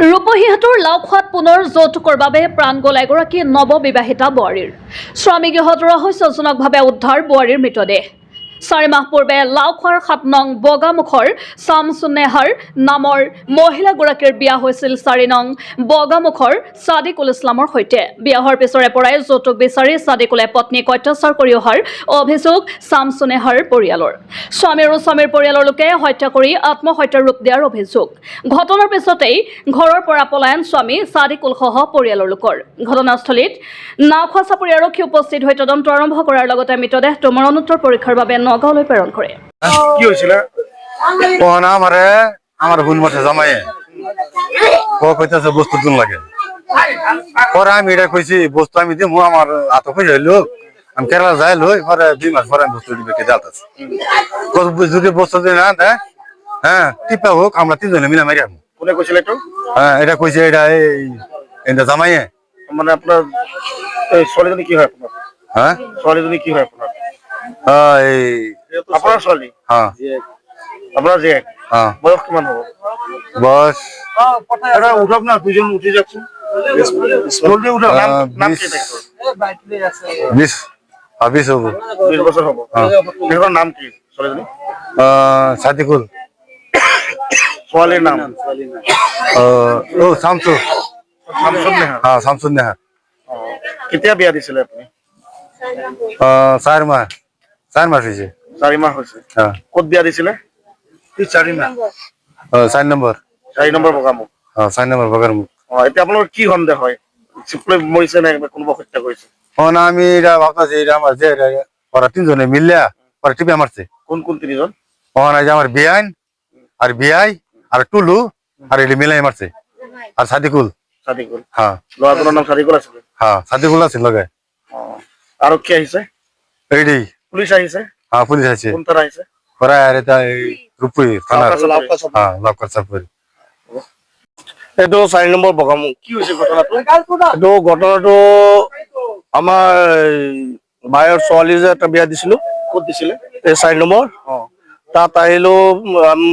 ৰূপহীহঁতৰ লাওখোৱাত পুনৰ যৌতুকৰ বাবে প্ৰাণ গ'ল এগৰাকী নৱবিবাহিতা বোৱাৰীৰ। স্বামী গৃহত ৰহস্যজনকভাৱে উদ্ধাৰ বোৱাৰীৰ মৃতদেহ। 4 মাহ পূৰ্বে লাওখোৱাৰ 7 নং বগামুখৰ শামছুন্নেহাৰ নামৰ মহিলাগৰাকীৰ বিয়া হৈছিল 4 নং বগামুখৰ ছাদিকুল ইছলামৰ সৈতে। বিয়া হোৱাৰ পিছৰে পৰাই যৌতুক বিচাৰি ছাদিকুলে পত্নীক অত্যাচাৰ কৰি অহাৰ অভিযোগ শামছুন্নেহাৰ পৰিয়ালৰ। স্বামী আৰু স্বামীৰ পৰিয়ালৰ লোকে হত্যা কৰি আত্মহত্যাৰ ৰূপ দিয়াৰ অভিযোগ। ঘটনাৰ পিছতেই ঘৰৰ পৰা পলায়ন স্বামী ছাদিকুলসহ পৰিয়ালৰ লোকৰ। ঘটনাস্থলীত নাওখোৱা চাপৰি আৰক্ষী উপস্থিত হৈ তদন্ত আৰম্ভ কৰাৰ লগতে মৃতদেহটো মৰণোত্তৰ পৰীক্ষাৰ বাবে নগাঁৱলৈ প্ৰেৰণ কৰে। কি হৈছিল আমার বোন মাঠে জামাইয়ে কইতাছে বস্তু তুন লাগে পরে আমি এটা কইছি বস্তু আমি দিমু আমার হাতে পয়সা হইলো আমি কেরালা যাই লই পরে 2 মাস পরে আমি বস্তু দিবে কে যাতাছি যদি বস্তু দিই না দেয় হ্যাঁ টিপা হোক আমরা 3 জনে মিলে মারি আনবো। কোনে কইছিল একটু? হ্যাঁ এটা কইছে এটা এই জামাইয়ে। মানে আপনার এই ছোৱালীজনী কি হয় আপনাৰ? হ্যাঁ ছোৱালীজনী কি হয় আপনাৰ? এই আপনাৰ ছোৱালী? হ্যাঁ আপনার যে হ্যাঁ বয়স কিমান হ'ব? বস এটা উঠক না, দুজন উঠি যাচ্ছেন জলদি উঠক। নাম কি দেখো? 20 হবো। 20 বছর হ'ব। এর নাম কি ছোৱালীজনী? সাদিকুল। ছোৱালীৰ নাম? ও শামসু। শামছুন্নেহাৰ। হ্যাঁ শামসুন্নেহাৰ। কেতিয়া বিয়া দিছিলে আপনি? 4 মাস হয়েছে। 4 মাহ হৈছে। হ্যাঁ ক'ত বিয়া দিছিলে? 4 মাস 4 নম্বর। 4 নম্বৰ বগামুখ। 4 নম্বৰ বগামুখ। এতিয়া আপোনালোকৰ কি সন্দেহ হয়? চিপলে মৰিছে নে কোনোবা হত্যা কৰিছে? না আমি এটা ভাবতাছি এটা আমার যে ওরা 3 জনে মিললা ওরা টিপে মারছে। কোন কোন 3 জন? যে আমার বিয়াইন আর বিয়াই আর টুলু আর এটি মিলাই মারছে আর সাদিকুল। সাদিকুল। হ্যাঁ ল'ৰাজনৰ নাম সাদিকুল আছিল। হ্যাঁ সাদিকুল আছে লগে। আৰক্ষী আহিছে? এইডি পুলিশ আহিছে? হ্যাঁ পুলিশ আছে। কোন তারা আহিছে? ওরা আর এটা রূপপুরি থানা। হ্যাঁ লাউকা চাপরি। এইটো 4 নম্বৰ বগামুখ। কি হৈছে ঘটনাটো? এইটো ঘটনাটো আমাৰ ভাইৰ ছোৱালী যে এটা বিয়া দিছিলো। ক'ত দিছিলে? এই 4 নম্বৰ। তাত আহিলো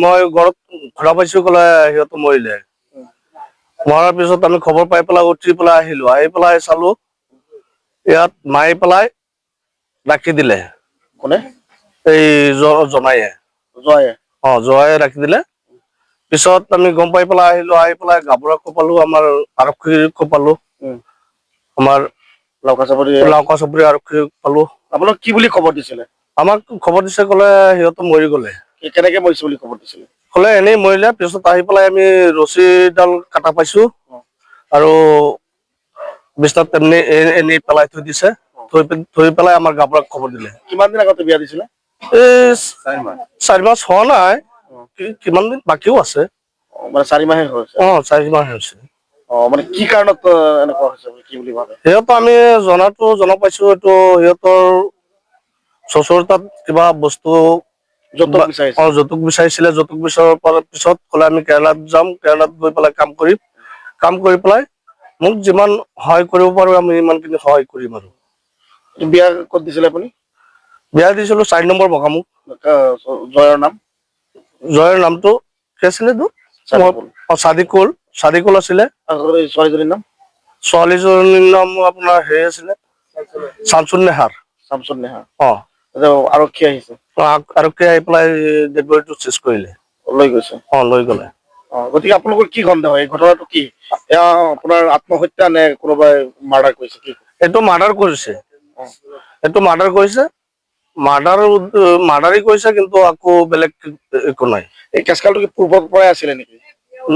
মই ঘৰত ঘৰা পাইছো কলে সিহঁত মৰিলে। মৰাৰ পিছত আমি খবৰ পাই পেলাই উঠি পেলাই আহিলো। আহি পেলাই চালো ইয়াত মাৰি পেলাই ৰাখি দিলে। কোনে? এই জনায়ে। জয়ে? জয়ে ৰাখি দিলে। পিছত আমি গম পাই পেলাই আহিলো। আহি পেলাই গাবৰা কপালো, আমাৰ আৰক্ষী কপালো, আমাৰ লাউকা চাপৰি আৰক্ষী পালো। আপোনাক কি বুলি খবৰ দিছিলে? আমাক খবৰ দিছে কলে সিহঁত মৰি গলে। কেনেকে মৰিছে বুলি খবৰ দিছিলে? কলে এনেই মৰিলে। পিছত আহি পেলাই আমি ৰছীডাল কাটা পাইছো আৰু বিছনাত তেমনি এনেই পেলাই থৈ দিছে। থৈ পেলাই আমাৰ গাবৰাক খবৰ দিলে। কিমান দিন আগতে বিয়া দিছিলে? এই 4 মাস হোৱা নাই, কিমান দিন বাকিও আছে। মানে 4 মাহে হৈছে? 4 মাহ হৈছে। মানে কি কাৰণত এনেকুৱা হৈছে কি বুলি ভাবে? সিহঁত আমি জনা পাইছো এইটো সিহঁতৰ শ্বশুৰ তাত কিবা বস্তু যৌতুক বিচাৰিছিলে। যৌতুক বিচৰাৰ পিছত কলে আমি কেৰালাত যাম, কেৰালাত গৈ পেলাই কাম কৰি পেলাই মোক যিমান সহায় কৰিব পাৰো আমি ইমানখিনি সহায় কৰিম। আৰু বিয়া ক'ত দিছিলে আপুনি? বিয়া দিছিলো 4 নম্বৰ বগামুখ। জয়ৰ নাম? জয়ৰ নামটো কি আছিলে? সাদিকুল আছিলে। ছোৱালীজনীৰ নাম? ছোৱালীজনীৰ নাম আপোনাৰ হেৰি আছিলে শামছুন্নেহাৰ। আৰক্ষী আহিছে? আৰক্ষী আহি পেলাই ডেড বডিটো চেজ কৰিলে, লৈ গৈছে। লৈ গলে। গতিকে আপোনালোকৰ কি সন্দেহ হয়? এই ঘটনাটো কি আপোনাৰ আত্মহত্যা নে কোনোবাই মাৰ্ডাৰ কৰিছে? কি এইটো মাৰ্ডাৰ কৰিছে। মাৰ্ডাৰেই কৰিছে, কিন্তু আকৌ বেলেগ একো নাই। এই কেছকালটো কি পূৰ্বৰ পৰাই আছিলে নেকি?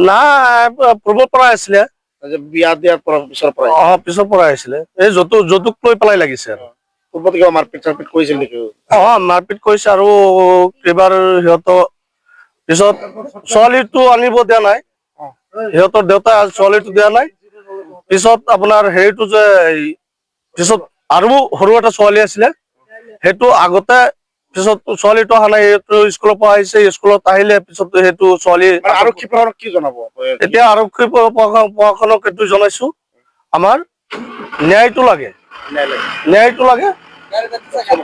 নাই, পূৰ্বৰ পৰাই আছিলে। বিয়া দিয়াৰ পিছৰ পৰাই? পিছৰ পৰাই আছিলে। এই যৌতুক লৈ পেলাই লাগিছে। আৰু পূৰ্বত কিবা মাৰপিট চাৰপিট কৰিছিল নেকি? মাৰপিট কৰিছে। আৰু কেইবাৰ সিহঁতৰ পিছত ছোৱালীটো আনিব দিয়া নাই। সিহঁতৰ দেউতা ছোৱালীটো দিয়া নাই। পিছত আপোনাৰ হেৰিটো যে পিছত আৰু সৰু এটা ছোৱালী আছিলে, সেইটো আগতে পিছত ছোৱালীটো অহা নাই। স্কুলৰ পৰা আহিছে, স্কুলত আহিলে পিছত সেইটো ছোৱালী। আৰক্ষী প্ৰশাসনক কি জনাব এতিয়া? আৰক্ষী প্ৰশাসনক এইটো জনাইছো, আমাৰ ন্যায়টো লাগে।